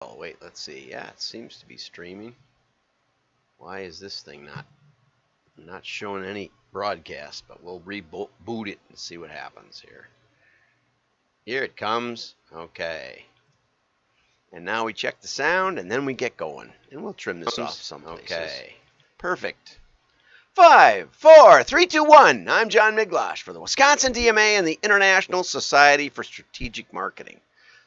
Oh, wait, let's see. Yeah, it seems to be streaming. Why is this thing not showing any broadcast? But we'll reboot it and see what happens here. Here it comes. Okay. And now we check the sound, and then we get going. And we'll trim this off some places. Okay. Perfect. 5, 4, 3, 2, 1. I'm John Miglosh for the Wisconsin DMA and the International Society for Strategic Marketing.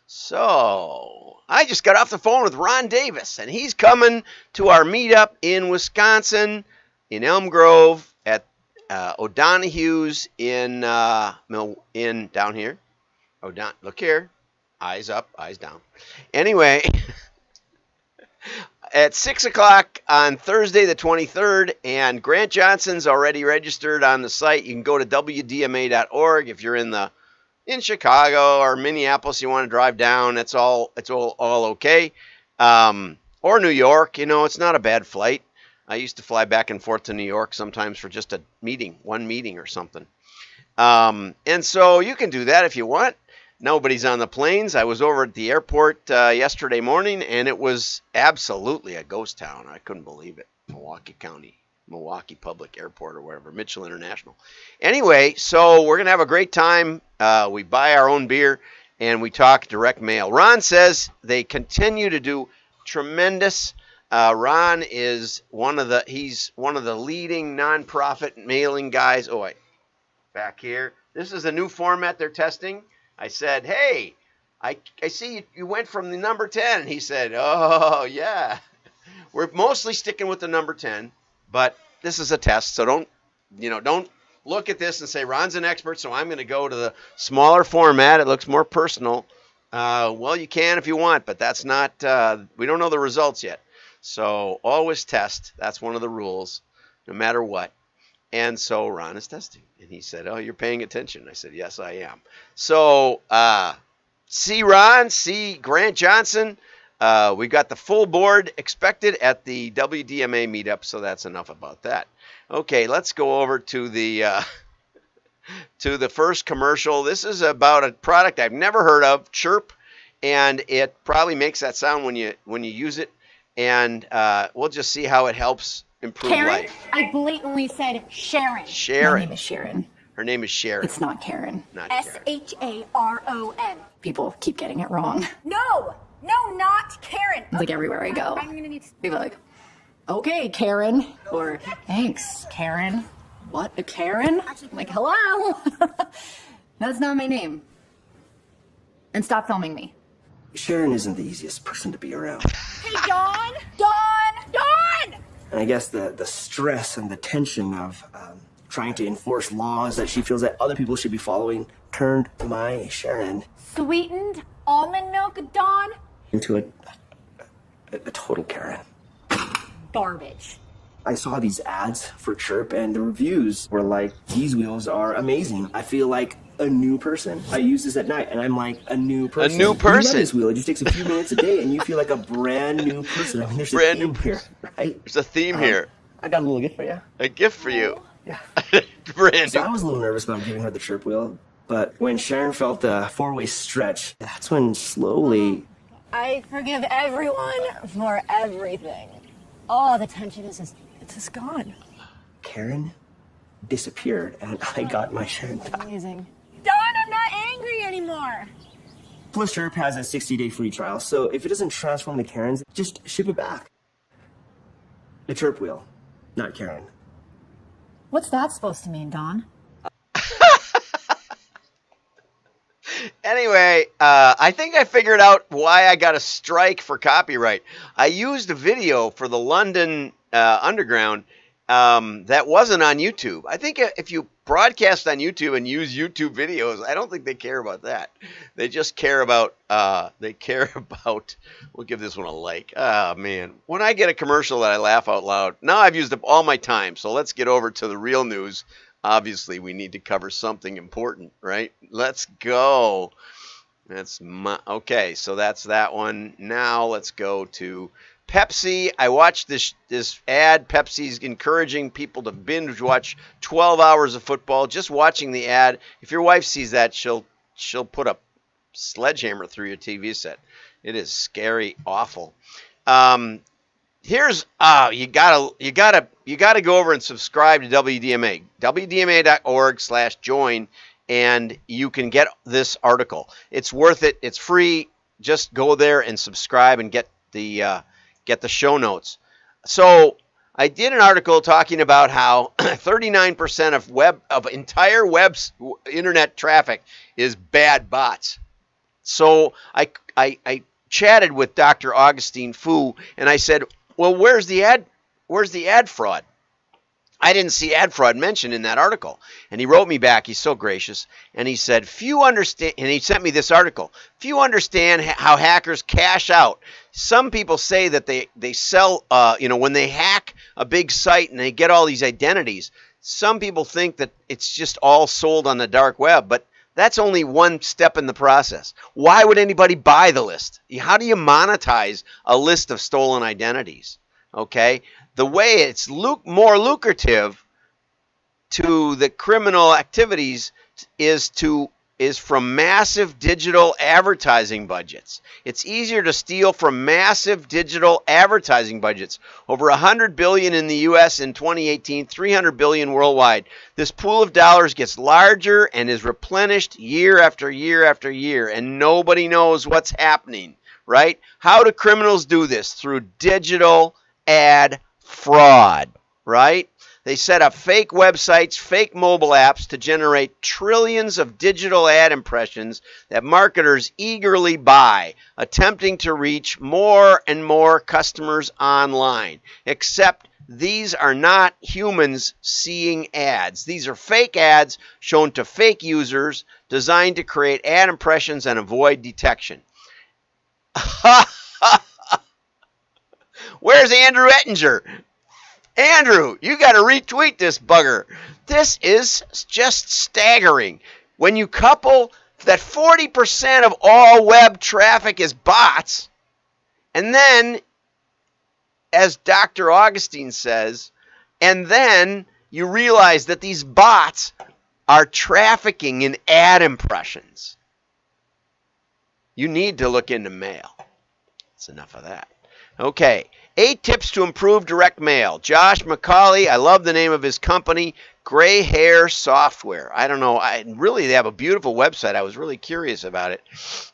So, I just got off the phone with Ron Davis, and he's coming to our meetup in Wisconsin, in Elm Grove, at O'Donoghue's in down here. Look here. Eyes up, eyes down. Anyway, at 6 o'clock on Thursday the 23rd, and Grant Johnson's already registered on the site. You can go to wdma.org if you're in Chicago or Minneapolis, you want to drive down. It's all okay. Or New York, it's not a bad flight. I used to fly back and forth to New York sometimes for just one meeting or something. And so you can do that if you want. Nobody's on the planes. I was over at the airport yesterday morning, and it was absolutely a ghost town. I couldn't believe it. Milwaukee Public Airport or whatever, Mitchell International. Anyway, so we're going to have a great time. We buy our own beer, and we talk direct mail. Ron says they continue to do tremendous. Ron is he's one of the leading nonprofit mailing guys. Oh, wait, back here. This is a new format they're testing. I said, hey, I see you went from the number 10. He said, oh, yeah. We're mostly sticking with the number 10, but this is a test, so don't look at this and say, Ron's an expert, so I'm going to go to the smaller format. It looks more personal. Well, you can if you want, but that's not, we don't know the results yet. So always test. That's one of the rules, no matter what. And so Ron is testing. And he said, oh, you're paying attention. I said, yes, I am. So see Ron, see Grant Johnson. We got the full board expected at the WDMA meetup, so that's enough about that. Okay, let's go over to the first commercial. This is about a product I've never heard of, Chirp, and it probably makes that sound when you use it. And we'll just see how it helps improve Karen? life. I blatantly said Sharon. Sharon. My name is Sharon. Her name is Sharon. It's not Karen. Not Karen. Sharon. People keep getting it wrong. No, not Karen. Like everywhere I go. I'm gonna need People are like, okay, Karen. Or, thanks, Karen. What, a Karen? I'm like, hello? That's not my name. And stop filming me. Sharon isn't the easiest person to be around. Hey, Dawn! And I guess the stress and the tension of trying to enforce laws that she feels that other people should be following turned my Sharon Sweetened almond milk, Dawn? into a total Karen. Garbage. I saw these ads for Chirp, and the reviews were like, these wheels are amazing. I feel like a new person. I use this at night, and I'm like a new person. A new person. You love this wheel. It just takes a few minutes a day, and you feel like a brand new person. I mean, there's Brand a new theme here, right? There's a theme here. I got a little gift for you. A gift for you. Yeah. Brand So new. I was a little nervous about giving her the Chirp wheel, but when Sharon felt the four-way stretch, that's when slowly... I forgive everyone for everything. Oh, the tension is just gone. Karen disappeared, and I got my Sharon back. Amazing. Dawn, I'm not angry anymore. Plus, Chirp has a 60-day free trial, so if it doesn't transform to Karen's, just ship it back. The Chirp wheel, not Karen. What's that supposed to mean, Dawn? Anyway, I think I figured out why I got a strike for copyright. I used a video for the London Underground that wasn't on YouTube. I think if you broadcast on YouTube and use YouTube videos, I don't think they care about that. They just care about, we'll give this one a like. Oh, man. When I get a commercial that I laugh out loud, now I've used up all my time, so let's get over to the real news. Obviously, we need to cover something important, right? Let's go. Okay, so that's that one. Now let's go to Pepsi. I watched this ad. Pepsi's encouraging people to binge watch 12 hours of football. Just watching the ad. If your wife sees that, she'll put a sledgehammer through your TV set. It is scary, awful. Here's you gotta go over and subscribe to WDMA. WDMA.org/join, and you can get this article. It's worth it. It's free. Just go there and subscribe and get the show notes. So I did an article talking about how 39% of entire web's internet traffic is bad bots. So I chatted with Dr. Augustine Fu, and I said, well, where's the ad fraud? I didn't see ad fraud mentioned in that article. And he wrote me back. He's so gracious. And he said, few understand, and he sent me this article. Few understand how hackers cash out. Some people say that they sell, when they hack a big site and they get all these identities, some people think that it's just all sold on the dark web, but that's only one step in the process. Why would anybody buy the list? How do you monetize a list of stolen identities? Okay, the way it's more lucrative to the criminal activities is from massive digital advertising budgets. It's easier to steal from massive digital advertising budgets. Over $100 billion in the U.S. in 2018, $300 billion worldwide. This pool of dollars gets larger and is replenished year after year after year, and nobody knows what's happening, right? How do criminals do this? Through digital ad fraud, right? They set up fake websites, fake mobile apps to generate trillions of digital ad impressions that marketers eagerly buy, attempting to reach more and more customers online. Except these are not humans seeing ads. These are fake ads shown to fake users designed to create ad impressions and avoid detection. Where's Andrew Ettinger? Andrew, you got to retweet this bugger. This is just staggering. When you couple that 40% of all web traffic is bots, and then, as Dr. Augustine says, and then you realize that these bots are trafficking in ad impressions, you need to look into mail. That's enough of that. Okay. 8 tips to improve direct mail. Josh McCauley, I love the name of his company, Gray Hair Software. I don't know. They have a beautiful website. I was really curious about it.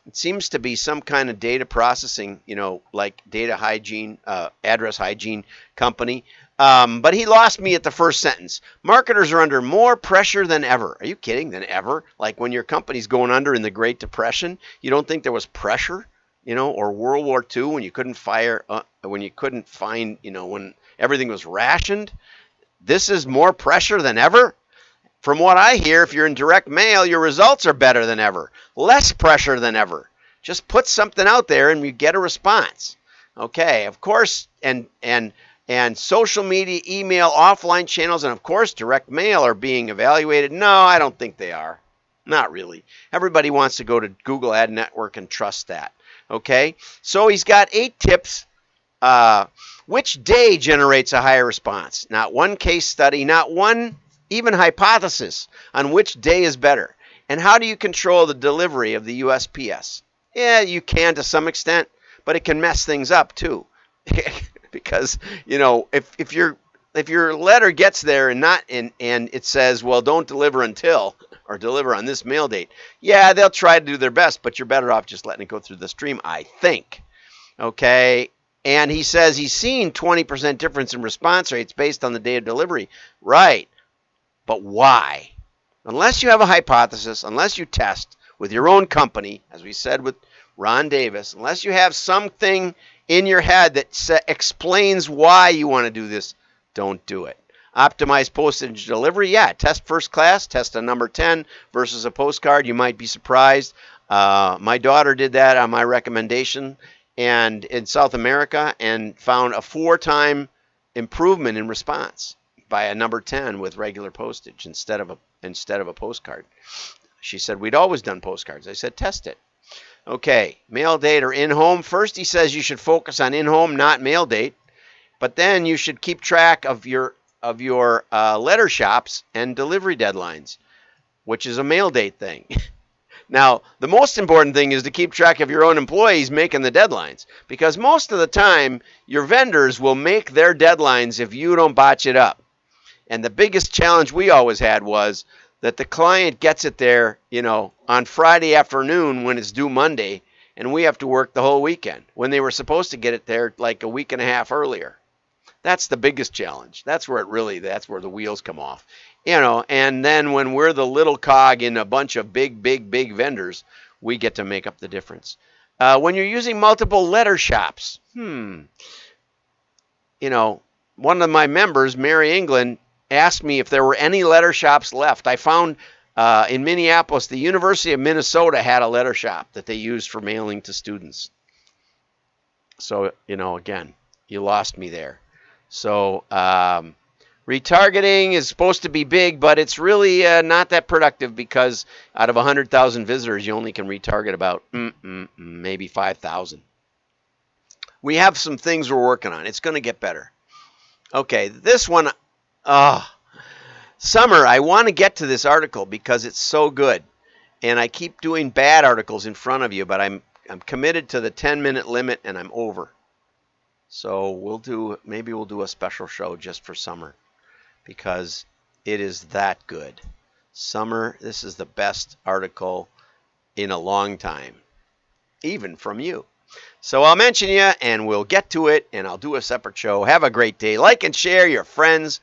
It seems to be some kind of data processing, like data hygiene, address hygiene company. But he lost me at the first sentence. Marketers are under more pressure than ever. Are you kidding? Than ever? Like when your company's going under in the Great Depression, you don't think there was pressure? Or World War II when you couldn't when everything was rationed. This is more pressure than ever. From what I hear, if you're in direct mail, your results are better than ever. Less pressure than ever. Just put something out there and you get a response. Okay, of course, and social media, email, offline channels, and of course, direct mail are being evaluated. No, I don't think they are. Not really. Everybody wants to go to Google Ad Network and trust that. Okay, so he's got 8 tips. Which day generates a higher response? Not one case study, not one even hypothesis on which day is better. And how do you control the delivery of the USPS? Yeah, you can to some extent, but it can mess things up too. Because, if your letter gets there and it says, well, don't deliver until, or deliver on this mail date, yeah, they'll try to do their best, but you're better off just letting it go through the stream, I think. Okay, and he says he's seen 20% difference in response rates based on the day of delivery. Right, but why? Unless you have a hypothesis, unless you test with your own company, as we said with Ron Davis, unless you have something in your head that explains why you want to do this, don't do it. Optimize postage delivery. Yeah, test first class. Test a number 10 versus a postcard. You might be surprised. My daughter did that on my recommendation and in South America and found a 4-time improvement in response by a number 10 with regular postage instead of a postcard. She said, we'd always done postcards. I said, test it. Okay, mail date or in-home. First, he says you should focus on in-home, not mail date. But then you should keep track of your letter shops and delivery deadlines, which is a mail date thing. Now, the most important thing is to keep track of your own employees making the deadlines, because most of the time, your vendors will make their deadlines if you don't botch it up. And the biggest challenge we always had was that the client gets it there, on Friday afternoon when it's due Monday, and we have to work the whole weekend when they were supposed to get it there like a week and a half earlier. That's the biggest challenge. That's where the wheels come off. And then when we're the little cog in a bunch of big vendors, we get to make up the difference. When you're using multiple letter shops, one of my members, Mary England, asked me if there were any letter shops left. I found in Minneapolis, the University of Minnesota had a letter shop that they used for mailing to students. So, again, you lost me there. So, retargeting is supposed to be big, but it's really not that productive, because out of 100,000 visitors, you only can retarget about maybe 5,000. We have some things we're working on. It's going to get better. Okay, this one, Summer, I want to get to this article because it's so good. And I keep doing bad articles in front of you, but I'm committed to the 10-minute limit, and I'm over. So maybe we'll do a special show just for Summer, because it is that good. Summer, this is the best article in a long time, even from you. So I'll mention you, and we'll get to it, and I'll do a separate show. Have a great day. Like and share your friends.